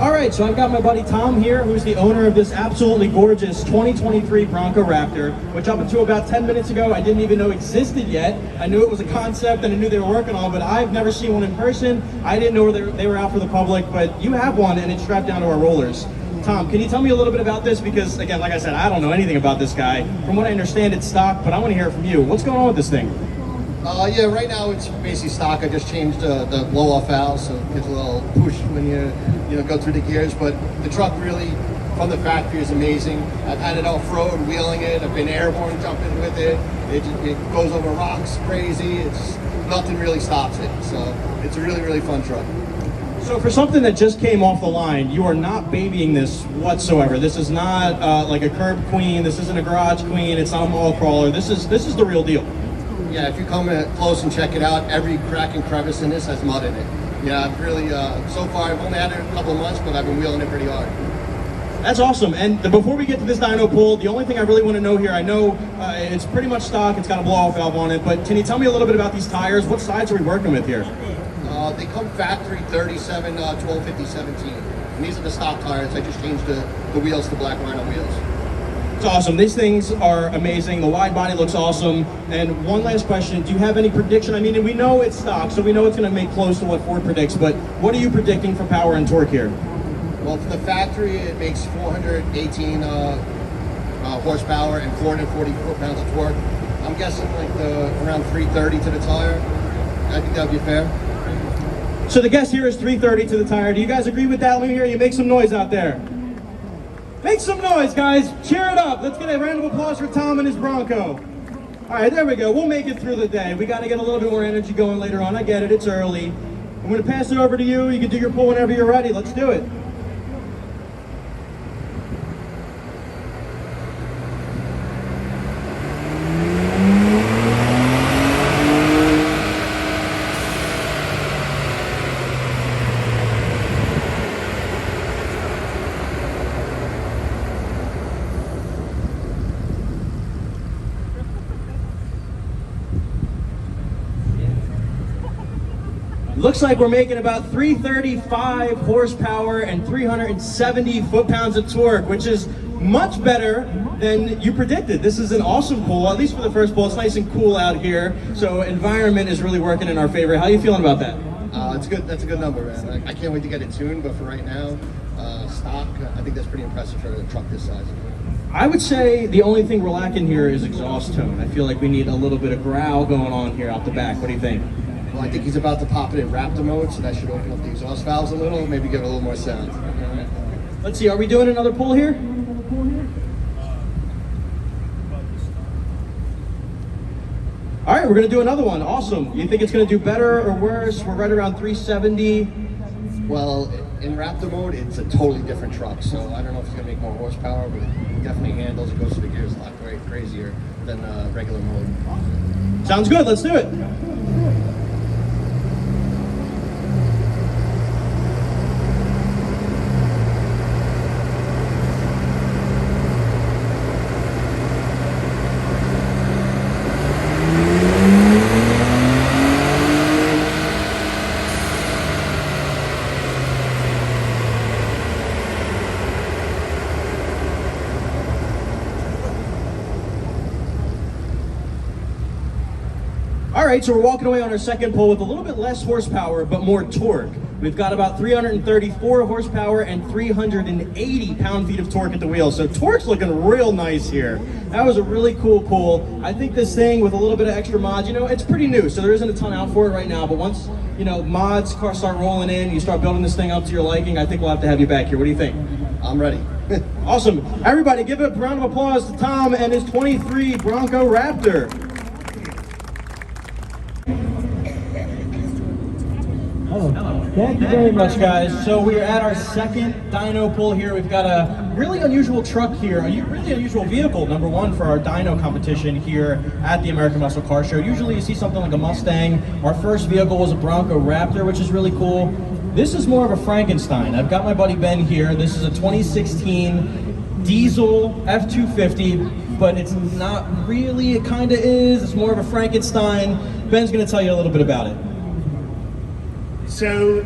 All right, so I've got my buddy Tom here, who's the owner of this absolutely gorgeous 2023 Bronco Raptor, which up until about 10 minutes ago, I didn't even know existed yet. I knew it was a concept and I knew they were working on, but I've never seen one in person. I didn't know they were out for the public, but you have one and it's strapped down to our rollers. Tom, can you tell me a little bit about this? Because again, like I said, I don't know anything about this guy. From what I understand, it's stock, but I want to hear it from you. What's going on with this thing? Yeah, right now it's basically stock. I just changed the blow-off valve, so it gives a little push when you go through the gears. But the truck really, from the factory, is amazing. I've had it off-road, wheeling it. I've been airborne jumping with it. It goes over rocks crazy. It's nothing really stops it. So it's a really, really fun truck. So for something that just came off the line, you are not babying this whatsoever. This is not like a curb queen. This isn't a garage queen. It's not a mall crawler. This is the real deal. Yeah, if you come close and check it out, every crack and crevice in this has mud in it. Yeah, I've really, so far, I've only had it a couple of months, but I've been wheeling it pretty hard. That's awesome. And before we get to this dyno pull, the only thing I really want to know here, I know it's pretty much stock, it's got a blow-off valve on it, but can you tell me a little bit about these tires? What sides are we working with here? They come factory 37, 1250, 17. And these are the stock tires. I just changed the wheels to black Rhino wheels. It's awesome. These things are amazing. The wide body looks awesome. And one last question, do you have any prediction? I mean, we know it's stock, so we know it's going to make close to what Ford predicts, but what are you predicting for power and torque here? Well, for the factory, it makes 418 horsepower and 440 foot-pounds of torque. I'm guessing like around 330 to the tire. I think that would be fair. So the guess here is 330 to the tire. Do you guys agree with that? Let me hear you make some noise out there. Make some noise, guys. Cheer it up. Let's get a round of applause for Tom and his Bronco. All right, there we go. We'll make it through the day. We got to get a little bit more energy going later on. I get it. It's early. I'm going to pass it over to you. You can do your pull whenever you're ready. Let's do it. Looks like we're making about 335 horsepower and 370 foot-pounds of torque, which is much better than you predicted. This is an awesome pull, at least for the first pull. It's nice and cool out here, so environment is really working in our favor. How are you feeling about that? It's good. That's a good number, man. I can't wait to get it tuned, but for right now, stock, I think that's pretty impressive for a truck this size. I would say the only thing we're lacking here is exhaust tone. I feel like we need a little bit of growl going on here out the back. What do you think? Well, I think he's about to pop it in Raptor mode, so that should open up the exhaust valves a little, maybe give it a little more sound. Let's see, are we doing another pull here? All right, we're gonna do another one. Awesome. You think it's gonna do better or worse? We're right around 370. Well, in Raptor mode, it's a totally different truck, so I don't know if it's gonna make more horsepower, but it definitely handles, it goes to the gears a lot crazier than regular mode. Sounds good, let's do it. All right, so we're walking away on our second pull with a little bit less horsepower, but more torque. We've got about 334 horsepower and 380 pound-feet of torque at the wheel. So torque's looking real nice here. That was a really cool pull. I think this thing with a little bit of extra mods, you know, it's pretty new, so there isn't a ton out for it right now, but once, you know, mods, cars start rolling in, you start building this thing up to your liking, I think we'll have to have you back here. What do you think? I'm ready. Awesome. Everybody give a round of applause to Tom and his 23 Bronco Raptor. Thank you very much, guys. So we're at our second dyno pull here. We've got a really unusual truck here, a really unusual vehicle, number one, for our dyno competition here at the American Muscle Car Show. Usually you see something like a Mustang. Our first vehicle was a Bronco Raptor, which is really cool. This is more of a Frankenstein. I've got my buddy Ben here. This is a 2016 diesel F250, but it's not really, it kind of is. It's more of a Frankenstein. Ben's gonna tell you a little bit about it. So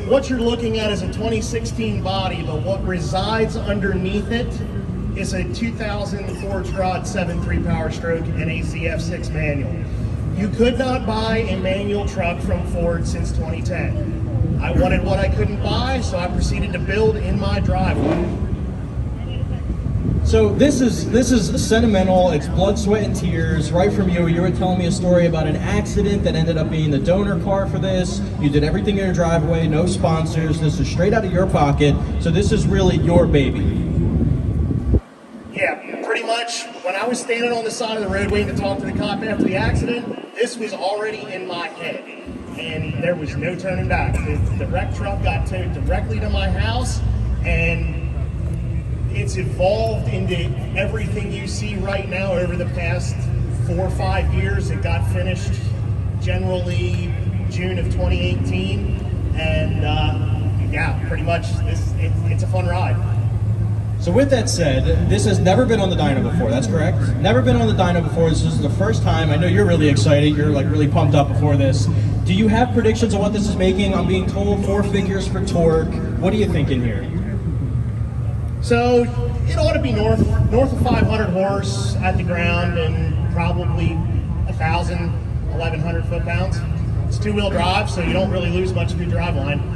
what you're looking at is a 2016 body, but what resides underneath it is a 2000 Ford Trot 7.3 Power Stroke and a ZF6 manual. You could not buy a manual truck from Ford since 2010. I wanted what I couldn't buy, so I proceeded to build in my driveway. So this is sentimental. It's blood, sweat, and tears right from you. You were telling me a story about an accident that ended up being the donor car for this. You did everything in your driveway, no sponsors. This is straight out of your pocket. So this is really your baby. Yeah, pretty much. When I was standing on the side of the road waiting to talk to the cop after the accident, this was already in my head, and there was no turning back. The wreck truck got towed directly to my house, and it's evolved into everything you see right now over the past 4 or 5 years. It got finished generally June of 2018, and yeah, pretty much it's a fun ride. So with that said, this has never been on the dyno before, that's correct? Never been on the dyno before, this is the first time. I know you're really excited, you're like really pumped up before this. Do you have predictions on what this is making? I'm being told 4 figures for torque. What are you thinking here? So it ought to be north of 500 horse at the ground and probably 1,000, 1,100 foot-pounds. It's 2-wheel drive, so you don't really lose much of your drive line.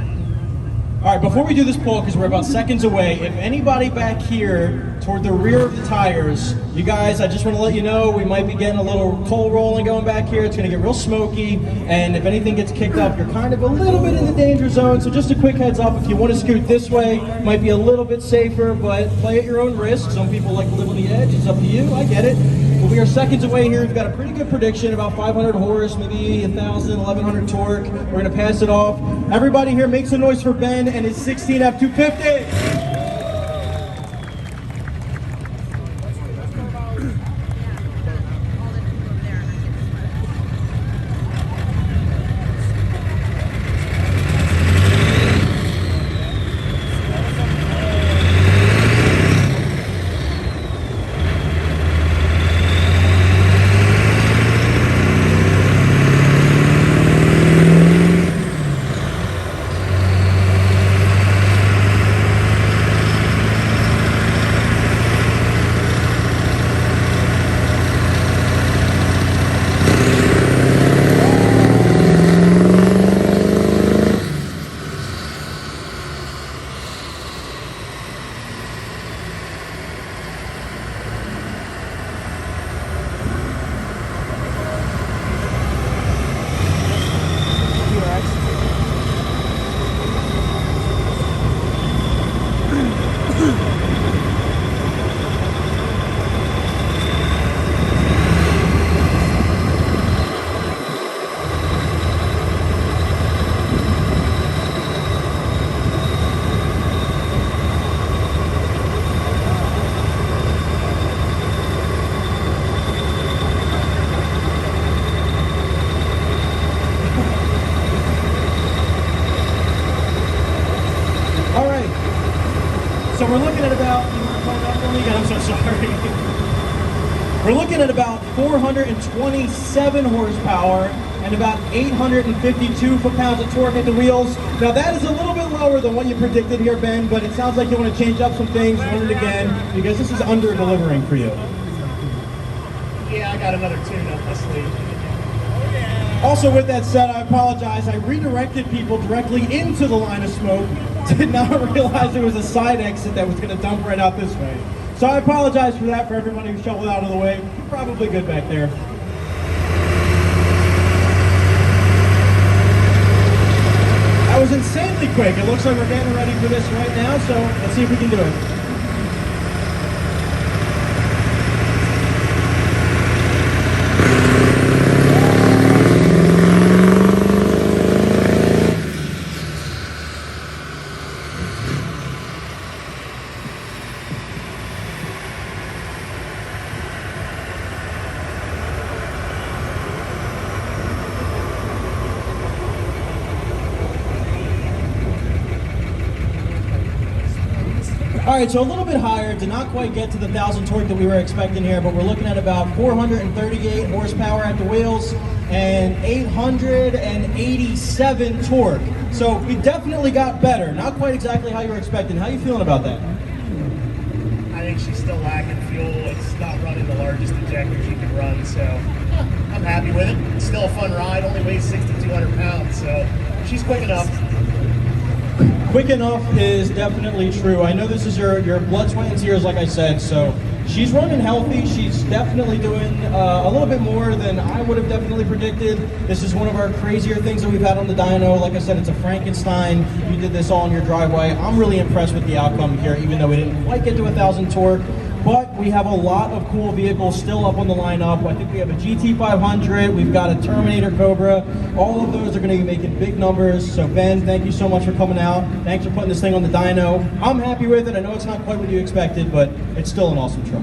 All right, before we do this poll, because we're about seconds away, if anybody back here toward the rear of the tires, you guys, I just want to let you know we might be getting a little coal rolling going back here. It's going to get real smoky, and if anything gets kicked up, you're kind of a little bit in the danger zone. So just a quick heads up, if you want to scoot this way, might be a little bit safer, but play at your own risk. Some people like to live on the edge. It's up to you. I get it. But we are seconds away here. We've got a pretty good prediction, about 500 horse, maybe 1,000, 1,100 torque. We're going to pass it off. Everybody here, make some noise for Ben and his 16 F250. So we're looking at about, I'm so sorry. We're looking at about 427 horsepower and about 852 foot-pounds of torque at the wheels. Now that is a little bit lower than what you predicted here, Ben, but it sounds like you want to change up some things, run it again, because this is under-delivering for you. Yeah, I got another tune up my sleeve. Also, with that said, I apologize. I redirected people directly into the line of smoke. Did not realize there was a side exit that was going to dump right out this way. So I apologize for that for everybody who shoveled out of the way. You're probably good back there. That was insanely quick. It looks like we're getting ready for this right now, so let's see if we can do it. All right, so a little bit higher, did not quite get to the 1,000 torque that we were expecting here, but we're looking at about 438 horsepower at the wheels and 887 torque. So we definitely got better. Not quite exactly how you were expecting. How are you feeling about that? I think she's still lacking fuel. It's not running the largest injectors you can run, so I'm happy with it. It's still a fun ride, only weighs 6,200 pounds, so she's quick enough. Quick enough is definitely true. I know this is your blood, sweat, and tears, like I said, so she's running healthy. She's definitely doing a little bit more than I would have definitely predicted. This is one of our crazier things that we've had on the dyno. Like I said, it's a Frankenstein. You did this all in your driveway. I'm really impressed with the outcome here, even though we didn't quite get to 1,000 torque. But we have a lot of cool vehicles still up on the lineup. I think we have a GT500, we've got a Terminator Cobra. All of those are going to be making big numbers. So Ben, thank you so much for coming out. Thanks for putting this thing on the dyno. I'm happy with it. I know it's not quite what you expected, but it's still an awesome truck.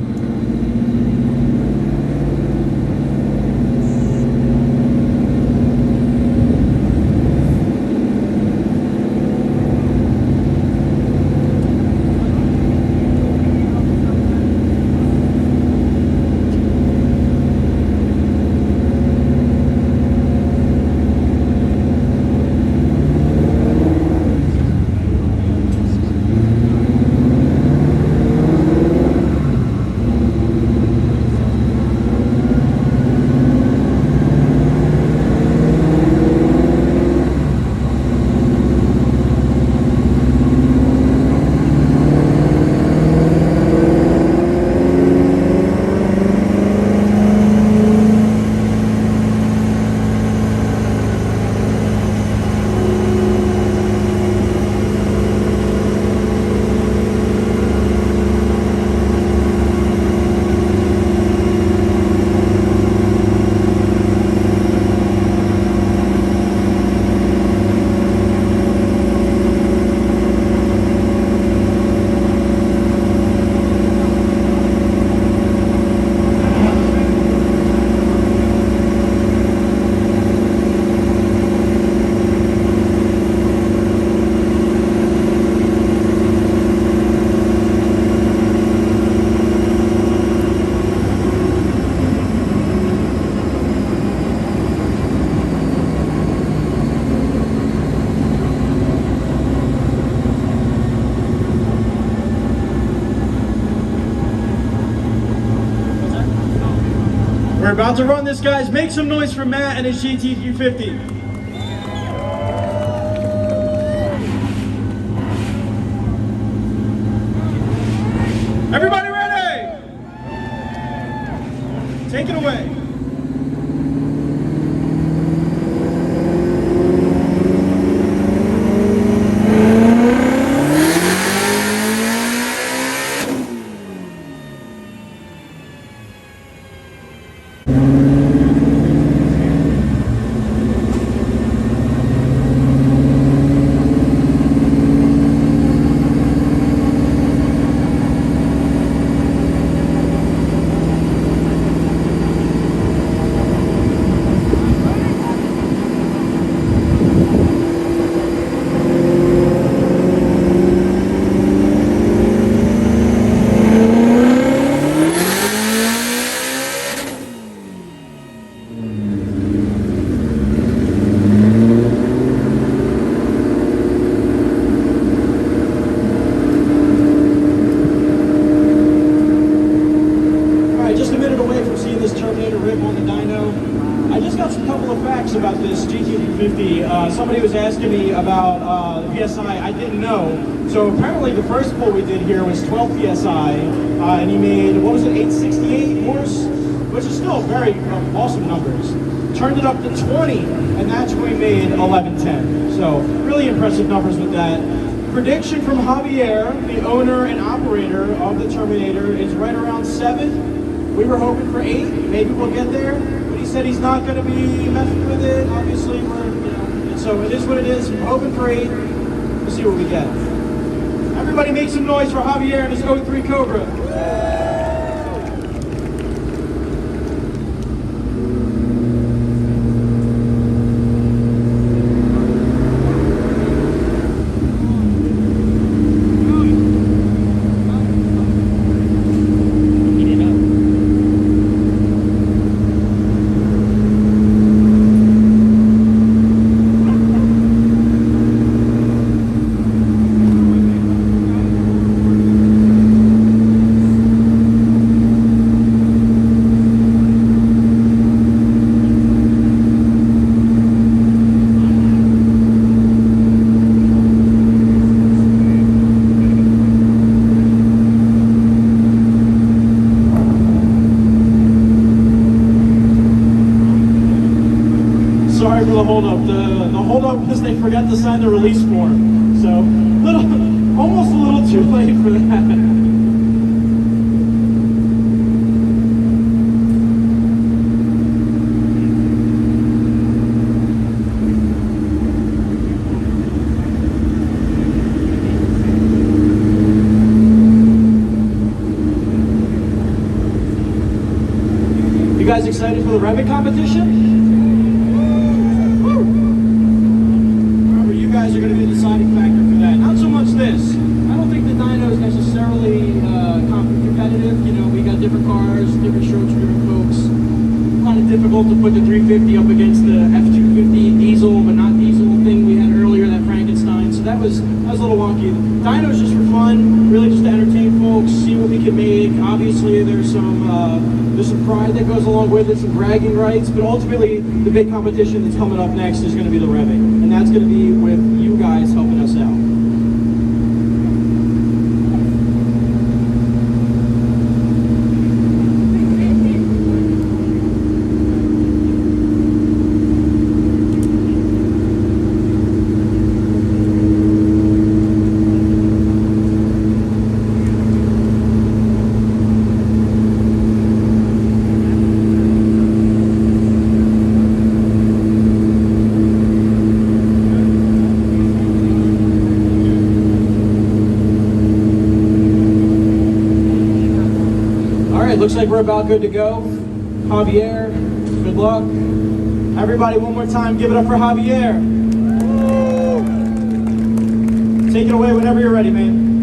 We're about to run this, guys. Make some noise for Matt and his GT350. Everybody ready? Take it away. About this GT350. Somebody was asking me about the PSI. I didn't know. So apparently the first pull we did here was 12 PSI, and he made, what was it, 868 horse? Which is still very awesome numbers. Turned it up to 20, and that's when we made 1110. So really impressive numbers with that. Prediction from Javier, the owner and operator of the Terminator, is right around 7. We were hoping for 8. Maybe we'll get there. He said he's not going to be messing with it. Obviously, so it is what it is. We're hoping for 8. We'll see what we get. Everybody make some noise for Javier and his 03 Cobra. holdup. The holdup was they forgot to sign the release form. So, almost a little too late for that. You guys excited for the revving competition? Remember, you guys are going to be the deciding factor for that. Not so much this. I don't think the dyno is necessarily competitive. You know, we got different cars, different strokes, different folks. Kind of difficult to put the 350 up against the F250 diesel, but not diesel thing we had earlier, that Frankenstein. So that was a little wonky. Dyno's just for fun, really just to entertain folks, see what we can make. Obviously, there's some pride that goes along with it, some bragging rights, but ultimately the big competition that's coming up next is going to be the revving, and that's going to be with you guys helping us out. Looks like we're about good to go. Javier, good luck. Everybody, one more time, give it up for Javier. Take it away whenever you're ready, man.